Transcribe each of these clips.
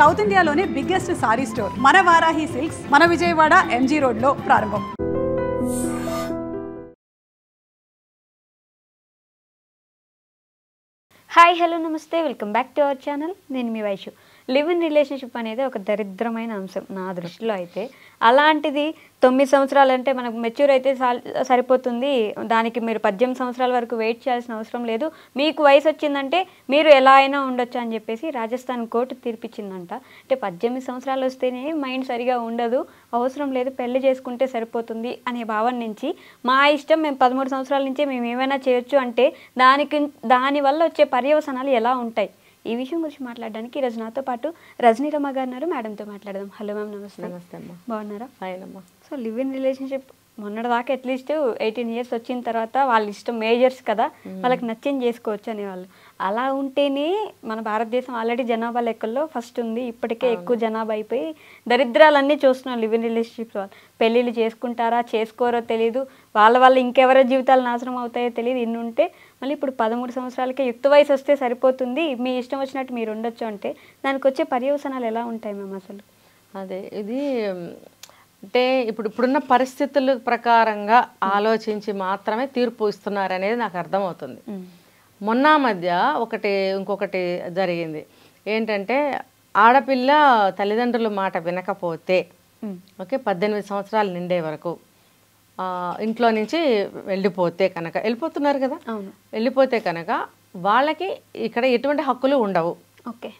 South ఇండియాలోనే biggest sorry store మన Varahi silks మన విజయవాడ ఎంజీ రోడ్ లో ప్రారంభం. హాయ్ హలో నమస్తే, welcome back to our channel. నేను మీ వైషు. లివ్ ఇన్ రిలేషన్షిప్ అనేది ఒక దరిద్రమైన అంశం నా దృష్టిలో అయితే. అలాంటిది 9 సంవత్సరాలు అంటే మనకు మెచ్యూర్ అయితే సరిపోతుంది, దానికి మీరు 18 సంవత్సరాల వరకు వెయిట్ చేయాల్సిన అవసరం లేదు, మీకు వయసు వచ్చిందంటే మీరు ఎలా అయినా ఉండొచ్చు అని చెప్పేసి రాజస్థాన్ కోర్టు తీర్పిచ్చిందంట. అంటే 18 సంవత్సరాలు వస్తేనే మైండ్ సరిగా ఉండదు, అవసరం లేదు, పెళ్లి చేసుకుంటే సరిపోతుంది అనే భావన నుంచి మా ఇష్టం, మేము 13 సంవత్సరాల నుంచే మేము ఏమైనా చేయొచ్చు అంటే దానివల్ల వచ్చే పర్యవసానాలు ఎలా ఉంటాయి, ఈ విషయం గురించి మాట్లాడడానికి ఈరోజు నాతో పాటు రజనీ రమ గారు ఉన్నారు. మేడంతో మాట్లాడదాం. హలో మ్యామ్, నమస్తే. నమస్తే అమ్మా. బాగున్నారా? ఫైన్ అమ్మా. సో లివ్ ఇన్ రిలేషన్షిప్ మొన్నటిదాకా అట్లీస్ట్ 18 ఇయర్స్ వచ్చిన తర్వాత వాళ్ళ ఇష్టం, మేజర్స్ కదా, వాళ్ళకి నచ్చింది చేసుకోవచ్చు అనేవాళ్ళు. అలా ఉంటేనే మన భారతదేశం ఆల్రెడీ జనాభా లెక్కల్లో ఫస్ట్ ఉంది. ఇప్పటికే ఎక్కువ జనాభా అయిపోయి దరిద్రాలన్నీ చూస్తున్నాం లివ్ ఇన్ రిలేషన్షిప్స్ వాళ్ళు. పెళ్ళిళ్ళు చేసుకుంటారా చేసుకోరో తెలియదు, వాళ్ళ ఇంకెవరో జీవితాలు నాశనం అవుతాయో తెలియదు. ఇన్ని ఉంటే మళ్ళీ ఇప్పుడు 13 సంవత్సరాలకే యుక్త వయసు వస్తే సరిపోతుంది, మీ ఇష్టం వచ్చినట్టు మీరు ఉండొచ్చు అంటే దానికి వచ్చే పర్యవసానాలు ఎలా ఉంటాయి మేము అసలు? అదే ఇది అంటే ఇప్పుడున్న పరిస్థితుల ప్రకారంగా ఆలోచించి మాత్రమే తీర్పు ఇస్తున్నారు అనేది నాకు అర్థమవుతుంది. మొన్న మధ్య ఇంకొకటి జరిగింది ఏంటంటే, ఆడపిల్ల తల్లిదండ్రుల మాట వినకపోతే ఓకే 18 సంవత్సరాలు నిండే వరకు ఇంట్లో నుంచి వెళ్ళిపోతున్నారు కదా, వెళ్ళిపోతే కనుక వాళ్ళకి ఇక్కడ ఎటువంటి హక్కులు ఉండవు. ఓకే,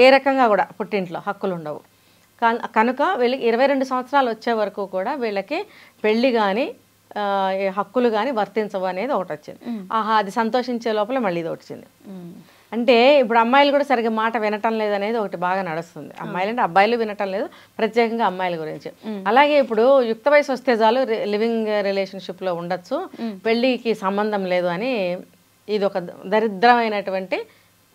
ఏ రకంగా కూడా పుట్టింట్లో హక్కులు ఉండవు కనుక వీళ్ళకి 22 సంవత్సరాలు వచ్చే వరకు కూడా వీళ్ళకి పెళ్ళి కానీ హక్కులు కానీ వర్తించవు అనేది ఒకటి వచ్చింది. అది సంతోషించే లోపల మళ్ళీ ఇది వచ్చింది. అంటే ఇప్పుడు అమ్మాయిలు కూడా సరిగ్గా మాట వినటం లేదు అనేది ఒకటి బాగా నడుస్తుంది. అమ్మాయిలు అంటే అబ్బాయిలు వినటం లేదు, ప్రత్యేకంగా అమ్మాయిల గురించి. అలాగే ఇప్పుడు యుక్త వయసు వస్తే చాలు లివింగ్ రిలేషన్షిప్లో ఉండొచ్చు, పెళ్ళికి సంబంధం లేదు అని ఇది ఒక దరిద్రమైనటువంటి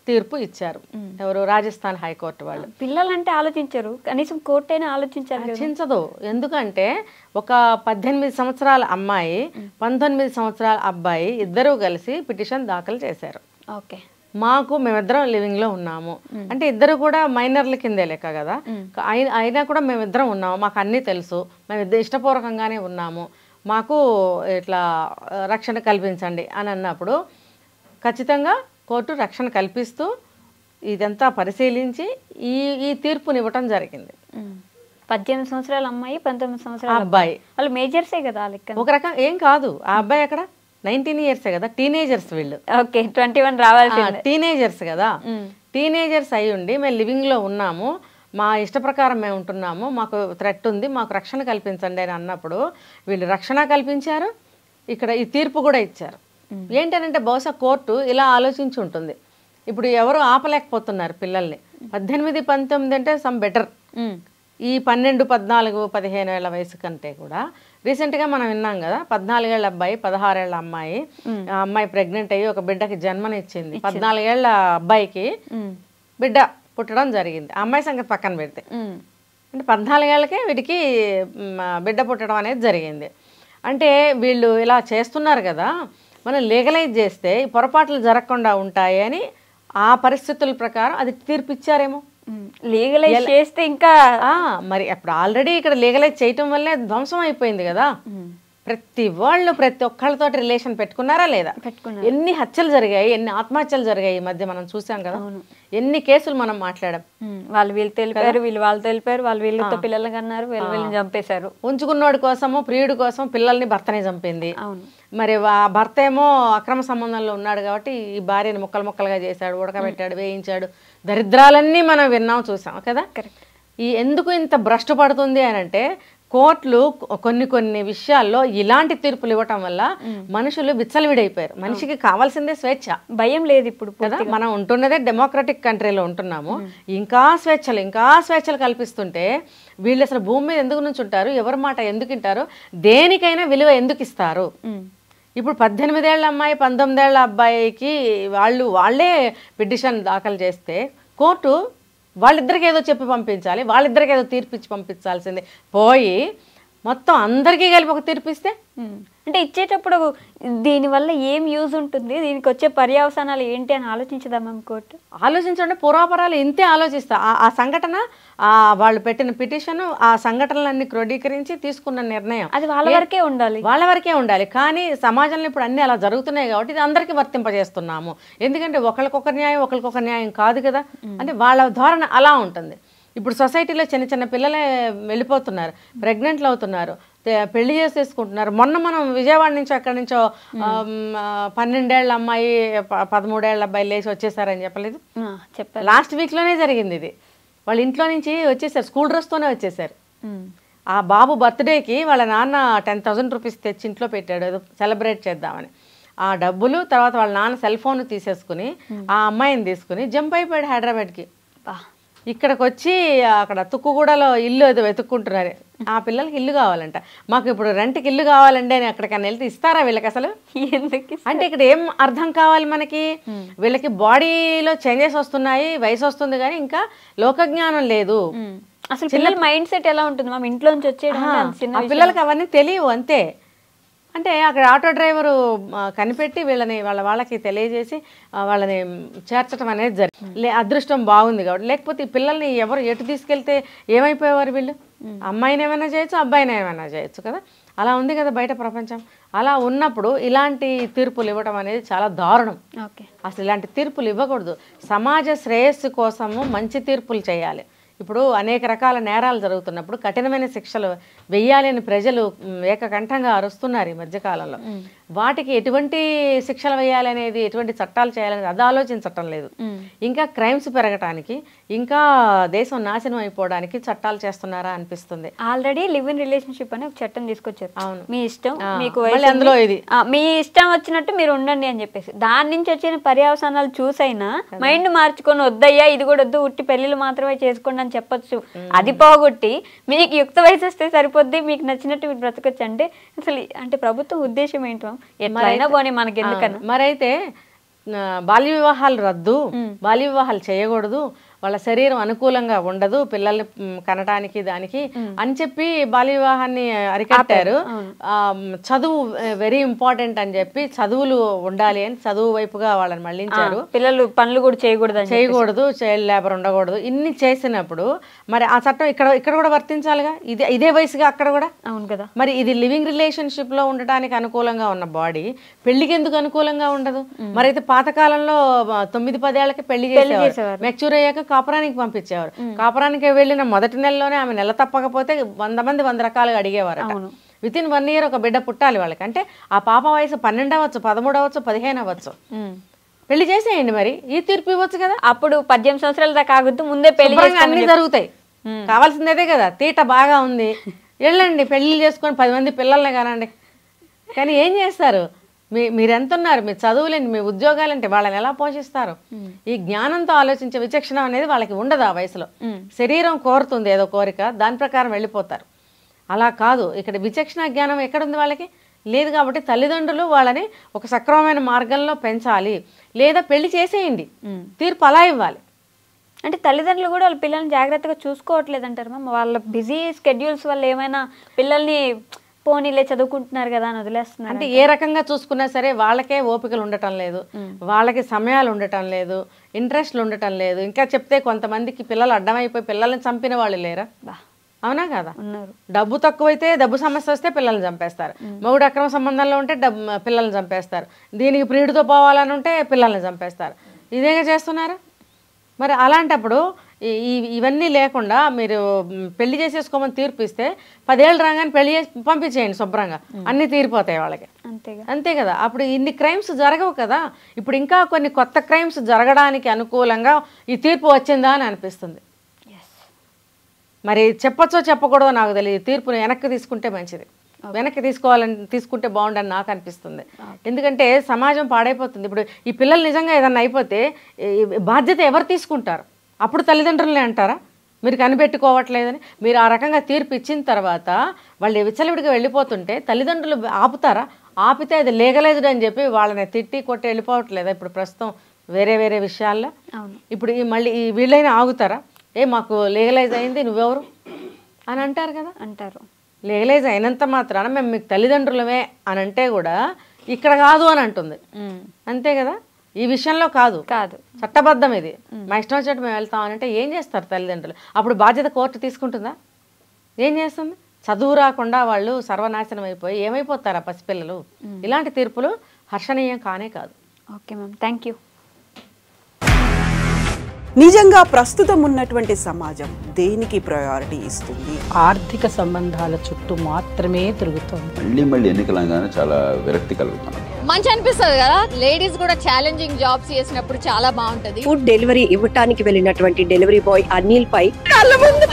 తీర్పు ఇచ్చారు. ఎవరు? రాజస్థాన్ హైకోర్టు వాళ్ళు. పిల్లలంటే ఆలోచించరు, కనీసం కోర్టు అయినా ఆలోచించదు. ఎందుకంటే ఒక 18 సంవత్సరాల అమ్మాయి 19 సంవత్సరాల అబ్బాయి ఇద్దరూ కలిసి పిటిషన్ దాఖలు చేశారు. ఓకే, మేమిద్దరం లివింగ్ లో ఉన్నాము అంటే ఇద్దరు కూడా మైనర్ల కిందే లెక్క కదా, అయినా కూడా మేమిద్దరం ఉన్నాము, మాకు అన్నీ తెలుసు, మేము ఇష్టపూర్వకంగానే ఉన్నాము, మాకు ఇట్లా రక్షణ కల్పించండి అని అన్నప్పుడు ఖచ్చితంగా కోర్టు రక్షణ కల్పిస్తూ ఇదంతా పరిశీలించి ఈ తీర్పునివ్వటం జరిగింది. 18 సంవత్సరాల అమ్మాయి 19 సంవత్సరాల అబ్బాయి వాళ్ళు మేజర్సే కదా లెక్క. ఒక రకం ఏం కాదు, ఆ అబ్బాయి అక్కడ 19 ఇయర్సే కదా, టీనేజర్స్ వీళ్ళు. ఓకే, 21 రావాల్సి, టీనేజర్స్ కదా, టీనేజర్స్ అయి ఉండి మేము లివింగ్ లో ఉన్నాము, మా ఇష్ట ప్రకారం మేము ఉంటున్నాము, మాకు థ్రెట్ ఉంది, మాకు రక్షణ కల్పించండి అని అన్నప్పుడు వీళ్ళు రక్షణ కల్పించారు, ఇక్కడ ఈ తీర్పు కూడా ఇచ్చారు. ఏంటంటే బహుశా కోర్టు ఇలా ఆలోచించి ఉంటుంది, ఇప్పుడు ఎవరు ఆపలేకపోతున్నారు పిల్లల్ని. 18, 19 అంటే సమ్ బెటర్. ఈ 12, 14, 15 ఏళ్ల వయసు కంటే కూడా రీసెంట్గా మనం విన్నాం కదా, 14 ఏళ్ల అబ్బాయి 16 ఏళ్ల అమ్మాయి, ఆ అమ్మాయి ప్రెగ్నెంట్ అయ్యి ఒక బిడ్డకి జన్మనిచ్చింది. 14 ఏళ్ల అబ్బాయికి బిడ్డ పుట్టడం జరిగింది. ఆ అమ్మాయి సంగతి పక్కన పెడితే అంటే 14 ఏళ్ళకే వీటికి బిడ్డ పుట్టడం అనేది జరిగింది. అంటే వీళ్ళు ఇలా చేస్తున్నారు కదా, మనం లీగలైజ్ చేస్తే ఈ పొరపాట్లు జరగకుండా ఉంటాయి అని ఆ పరిస్థితుల ప్రకారం అది తీర్పిచ్చారేమో. లీగలైజ్ చేస్తే ఇంకా మరి అప్పుడు ఆల్రెడీ ఇక్కడ లీగలైజ్ చేయటం వల్లే ధ్వంసం అయిపోయింది కదా. ప్రతి ఒక్కళ్ళతో రిలేషన్ పెట్టుకున్నారా లేదా? ఎన్ని హత్యలు జరిగాయి, ఎన్ని ఆత్మహత్యలు జరిగాయి ఈ మధ్య మనం చూసాం కదా, ఎన్ని కేసులు మనం మాట్లాడాం. వీళ్ళు తెలిపారు, వాళ్ళు తెలిపారు, వాళ్ళు వీళ్ళతో పిల్లలు కన్నారు, వీళ్ళని చంపేశారు. ఉంచుకున్నోడి కోసము, ప్రియుడి కోసం పిల్లల్ని భర్తనే చంపింది. మరి భర్త ఏమో అక్రమ సంబంధంలో ఉన్నాడు కాబట్టి ఈ భార్యని ముక్కలుగా చేశాడు, ఉడకబెట్టాడు, వేయించాడు. దరిద్రాలన్నీ మనం విన్నాం, చూసాం కదా. ఎందుకు ఇంత భ్రష్టు పడుతుంది అని అంటే, కోర్టులు కొన్ని విషయాల్లో ఇలాంటి తీర్పులు ఇవ్వటం వల్ల మనుషులు విచ్చలవిడైపోయారు. మనిషికి కావాల్సిందే స్వేచ్ఛ, భయం లేదు ఇప్పుడు కదా. మనం ఉంటున్నదే డెమోక్రటిక్ కంట్రీలో ఉంటున్నాము, ఇంకా స్వేచ్ఛలు కల్పిస్తుంటే వీళ్ళు అసలు భూమి మీద ఎందుకు నుంచి ఉంటారు, ఎవరి మాట ఎందుకు వింటారు, దేనికైనా విలువ ఎందుకు ఇస్తారు? ఇప్పుడు 18 ఏళ్ల అమ్మాయి 19 ఏళ్ల అబ్బాయికి వాళ్ళే పిటిషన్ దాఖలు చేస్తే కోర్టు వాళ్ళిద్దరికి ఏదో చెప్పి పంపించాలి, వాళ్ళిద్దరికి ఏదో తీర్పిచ్చి పంపించాల్సింది పోయి మొత్తం అందరికీ కలిపి ఒక తీర్పు ఇస్తే అంటే ఇచ్చేటప్పుడు దీనివల్ల ఏం యూజ్ ఉంటుంది, దీనికి వచ్చే పర్యవసానాలు ఏంటి అని ఆలోచించదా మ్యామ్ కోర్టు? ఆలోచించండి, పూర్వాపరాలు ఇంతే ఆలోచిస్తా. ఆ సంఘటన, వాళ్ళు పెట్టిన పిటిషన్, ఆ సంఘటనలన్నీ క్రోడీకరించి తీసుకున్న నిర్ణయం అది వాళ్ళ వరకే ఉండాలి, వాళ్ళ వరకే ఉండాలి. కానీ సమాజంలో ఇప్పుడు అన్నీ అలా జరుగుతున్నాయి కాబట్టి ఇది అందరికీ వర్తింపజేస్తున్నాము. ఎందుకంటే ఒకరికొక న్యాయం కాదు కదా. అంటే వాళ్ళ ధోరణ అలా ఉంటుంది. ఇప్పుడు సొసైటీలో చిన్న చిన్న పిల్లలే వెళ్ళిపోతున్నారు, ప్రెగ్నెంట్లు అవుతున్నారు, పెళ్లి చేసేసుకుంటున్నారు. మొన్న మనం విజయవాడ నుంచి అక్కడి నుంచో 12 ఏళ్ల అమ్మాయి 13 ఏళ్ల అబ్బాయి లేచి వచ్చేసారని చెప్పలేదు, చెప్పారు. లాస్ట్ వీక్లోనే జరిగింది ఇది. వాళ్ళ ఇంట్లో నుంచి వచ్చేసారు, స్కూల్ డ్రెస్తోనే వచ్చేసారు. ఆ బాబు బర్త్డేకి వాళ్ళ నాన్న 10,000 రూపీస్ తెచ్చి ఇంట్లో పెట్టాడు, ఏదో సెలబ్రేట్ చేద్దామని. ఆ డబ్బులు తర్వాత వాళ్ళ నాన్న సెల్ ఫోన్ తీసేసుకుని ఆ అమ్మాయిని తీసుకుని జంప్ అయిపోయాడు హైదరాబాద్కి. ఇక్కడికి వచ్చి అక్కడ తుక్కుగూడలో ఇల్లు ఏదో వెతుక్కుంటున్నారు. ఆ పిల్లలకి ఇల్లు కావాలంట. మాకు ఇప్పుడు రెంట్కి ఇల్లు కావాలండి అని అక్కడికన్నా వెళ్తే ఇస్తారా వీళ్ళకి అసలు? అంటే ఇక్కడ ఏం అర్థం కావాలి మనకి? వీళ్ళకి బాడీలో చేంజెస్ వస్తున్నాయి, వయసు వస్తుంది, కానీ ఇంకా లోకజ్ఞానం లేదు. అసలు పిల్లల మైండ్ సెట్ ఎలా ఉంటుంది మ్యామ్? ఇంట్లో నుంచి వచ్చే పిల్లలకి అవన్నీ తెలియవు అంతే. అంటే అక్కడ ఆటో డ్రైవరు కనిపెట్టి వాళ్ళకి తెలియజేసి వాళ్ళని చేర్చడం అనేది జరిగింది. అదృష్టం బాగుంది కాబట్టి, లేకపోతే ఈ పిల్లల్ని ఎవరు ఎటు తీసుకెళ్తే ఏమైపోయేవారు వీళ్ళు? అమ్మాయిని ఏమైనా చేయొచ్చు, అబ్బాయిని ఏమైనా చేయొచ్చు కదా. అలా ఉంది కదా బయట ప్రపంచం. అలా ఉన్నప్పుడు ఇలాంటి తీర్పులు ఇవ్వడం అనేది చాలా దారుణం. అసలు ఇలాంటి తీర్పులు ఇవ్వకూడదు. సమాజ శ్రేయస్సు కోసము మంచి తీర్పులు చేయాలి. ఇప్పుడు అనేక రకాల నేరాలు జరుగుతున్నప్పుడు కఠినమైన శిక్షలు వెయ్యాలి అని ప్రజలు ఏకకంఠంగా అరుస్తున్నారు ఈ మధ్యకాలంలో. వాటికి ఎటువంటి శిక్షలు వేయాలి అనేది, ఎటువంటి చట్టాలు చేయాలనేది అది ఆలోచించటం లేదు. ఇంకా క్రైమ్స్ పెరగటానికి, ఇంకా దేశం నాశనం అయిపోవడానికి చట్టాలు చేస్తున్నారా అనిపిస్తుంది. ఆల్రెడీ లివ్ ఇన్ రిలేషన్షిప్ అని ఒక చట్టం తీసుకొచ్చారు. అవును, మీ ఇష్టం, మీకు అందులో ఇది మీ ఇష్టం వచ్చినట్టు మీరు ఉండండి అని చెప్పేసి, దాని నుంచి వచ్చిన పర్యవసానాలు చూసైనా మైండ్ మార్చుకొని వద్దయ్యా ఇది కూడా వద్దు, ఉట్టి పెళ్లిళ్ళు మాత్రమే చేసుకోండి అని చెప్పొచ్చు. అది పోగొట్టి మీకు యుక్త వయసు వస్తే సరిపోద్ది, మీకు నచ్చినట్టు మీరు బ్రతకొచ్చు అంటే అసలు అంటే ప్రభుత్వం ఉద్దేశం ఏంటో ఎట్లయినా పోనీ మనకి ఎందుకన్నా. మరైతే బాల్య వివాహాలు రద్దు, బాల్య వివాహాలు చేయకూడదు, వాళ్ళ శరీరం అనుకూలంగా ఉండదు పిల్లల్ని కనటానికి దానికి అని చెప్పి బాల్య వివాహాన్ని అరికట్టారు. చదువు వెరీ ఇంపార్టెంట్ అని చెప్పి చదువులు ఉండాలి అని చదువు వైపుగా వాళ్ళని మళ్ళించారు. పిల్లలు పనులు కూడా చేయకూడదు, చైల్డ్ లేబర్ ఉండకూడదు. ఇన్ని చేసినప్పుడు మరి ఆ చట్టం ఇక్కడ కూడా వర్తించాలిగా. ఇదే వయసుగా అక్కడ కూడా. అవును కదా. మరి ఇది లివింగ్ రిలేషన్షిప్ లో ఉండటానికి అనుకూలంగా ఉన్న బాడీ పెళ్లికి ఎందుకు అనుకూలంగా ఉండదు? మరైతే పాతకాలంలో 9-10 ఏళ్ళకి పెళ్లి చేసేవారు, మెచ్యూర్ అయ్యాక కాపురానికి పంపించేవారు. కాపురానికి వెళ్ళిన మొదటి నెలలోనే ఆమె నెల తప్పకపోతే 100 మంది 100 రకాలుగా అడిగేవారు. విత్ ఇన్ 1 ఇయర్ ఒక బిడ్డ పుట్టాలి వాళ్ళకి. అంటే ఆ పాప వయసు 12 అవ్వచ్చు, 13 అవ్వచ్చు, 15 అవ్వచ్చు. పెళ్లి చేసేయండి, మరి ఈ తీర్పు ఇవ్వచ్చు కదా. అప్పుడు 18 సంవత్సరాల దాకా ఆగుతూ ముందే పెళ్లి అన్ని జరుగుతాయి. కావాల్సిందేదే కదా. తీట బాగా ఉంది, వెళ్ళండి పెళ్లి చేసుకొని 10 మంది పిల్లల్ని కానండి. కానీ ఏం చేస్తారు? మీరెంత ఉన్నారు, మీ చదువులేంటి, మీ ఉద్యోగాలేంటి, వాళ్ళని ఎలా పోషిస్తారు? ఈ జ్ఞానంతో ఆలోచించే విచక్షణ అనేది వాళ్ళకి ఉండదు ఆ వయసులో. శరీరం కోరుతుంది ఏదో కోరిక, దాని ప్రకారం వెళ్ళిపోతారు. అలా కాదు, ఇక్కడ విచక్షణ జ్ఞానం ఎక్కడుంది వాళ్ళకి? లేదు. కాబట్టి తల్లిదండ్రులు వాళ్ళని ఒక సక్రమమైన మార్గంలో పెంచాలి, లేదా పెళ్లి చేసేయండి. తీర్పు అలా ఇవ్వాలి. అంటే తల్లిదండ్రులు కూడా వాళ్ళ పిల్లల్ని జాగ్రత్తగా చూసుకోవట్లేదు అంటారు మ్యామ్. వాళ్ళ బిజీ స్కెడ్యూల్స్ వల్ల ఏమైనా పిల్లల్ని పోనీలే చదువుకుంటున్నారు కదా అని వదిలేస్తున్నారు. అంటే ఏ రకంగా చూసుకున్నా సరే వాళ్ళకే ఓపికలు ఉండటం లేదు, వాళ్ళకి సమయాలు ఉండటం లేదు, ఇంట్రెస్ట్లు ఉండటం లేదు. ఇంకా చెప్తే కొంతమందికి పిల్లలు అడ్డమైపోయి పిల్లల్ని చంపిన వాళ్ళు లేరా? అవునా కదా. డబ్బు తక్కువైతే, డబ్బు సమస్య వస్తే పిల్లల్ని చంపేస్తారు. మొగుడు అక్రమ సంబంధంలో ఉంటే పిల్లల్ని చంపేస్తారు. దీనికి ప్రియుడితో పోవాలని ఉంటే పిల్లల్ని చంపేస్తారు. ఇదేగా చేస్తున్నారు. మరి అలాంటప్పుడు ఇవన్నీ లేకుండా మీరు పెళ్లి చేసేసుకోమని తీర్పు ఇస్తే 10 ఏళ్ళు రాగానే పెళ్లి చేసి పంపించేయండి శుభ్రంగా, అన్నీ తీరిపోతాయి వాళ్ళకి. అంతే కదా. అప్పుడు ఇన్ని క్రైమ్స్ జరగవు కదా. ఇప్పుడు ఇంకా కొన్ని కొత్త క్రైమ్స్ జరగడానికి అనుకూలంగా ఈ తీర్పు వచ్చిందా అని అనిపిస్తుంది. మరి చెప్పచ్చో చెప్పకూడదో నాకు తెలియదు. తీర్పుని వెనక్కి తీసుకుంటే మంచిది, వెనక్కి తీసుకుంటే బాగుండని నాకు అనిపిస్తుంది. ఎందుకంటే సమాజం పాడైపోతుంది. ఇప్పుడు ఈ పిల్లలు నిజంగా ఏదన్నా అయిపోతే బాధ్యత ఎవరు తీసుకుంటారు? అప్పుడు తల్లిదండ్రులనే అంటారా మీరు కనిపెట్టుకోవట్లేదని? మీరు ఆ రకంగా తీర్పు ఇచ్చిన తర్వాత వాళ్ళు విచ్చలవిడిగా వెళ్ళిపోతుంటే తల్లిదండ్రులు ఆపుతారా? ఆపితే అది లీగలైజ్డ్ అని చెప్పి వాళ్ళని తిట్టి కొట్టి వెళ్ళిపోవట్లేదా ఇప్పుడు ప్రస్తుతం వేరే వేరే విషయాల్లో? ఇప్పుడు మళ్ళీ వీళ్ళైనా ఆగుతారా? మాకు లీగలైజ్ అయింది, నువ్వెవరు అని అంటారు కదా. అంటారు. లీగలైజ్ అయినంత మాత్రాన మేము మీకు తల్లిదండ్రులమే అని అంటే కూడా ఇక్కడ కాదు అని అంటుంది. అంతే కదా, ఈ విషయంలో కాదు చట్టబద్ధం ఇది. మా ఇష్టం వచ్చినట్టు మేము వెళ్తాం అని అంటే ఏం చేస్తారు తల్లిదండ్రులు? అప్పుడు బాధ్యత కోర్టు తీసుకుంటుందా? ఏం చేస్తుంది? చదువు రాకుండా వాళ్ళు సర్వనాశనం అయిపోయి ఏమైపోతారా పసిపిల్లలు? ఇలాంటి తీర్పులు హర్షణీయం కానే కాదు. Okay ma'am, thank you. నిజంగా ప్రస్తుతం ఉన్నటువంటి సమాజం దేనికి ప్రయారిటీ ఇస్తుంది? ఆర్థిక సంబంధాల చుట్టూ మాత్రమే తిరుగుతోంది. మళ్ళీ ఎన్నికలంగానే చాలా విరక్తి కలుగుతున్నాం. మంచి అనిపిస్తుంది కదా, లేడీస్ కూడా ఛాలెంజింగ్ జాబ్స్ చేసినప్పుడు చాలా బాగుంటది. ఫుడ్ డెలివరీ ఇవ్వటానికి వెళ్ళినటువంటి డెలివరీ బాయ్ అనిల్ పై కళ్ళ ముందు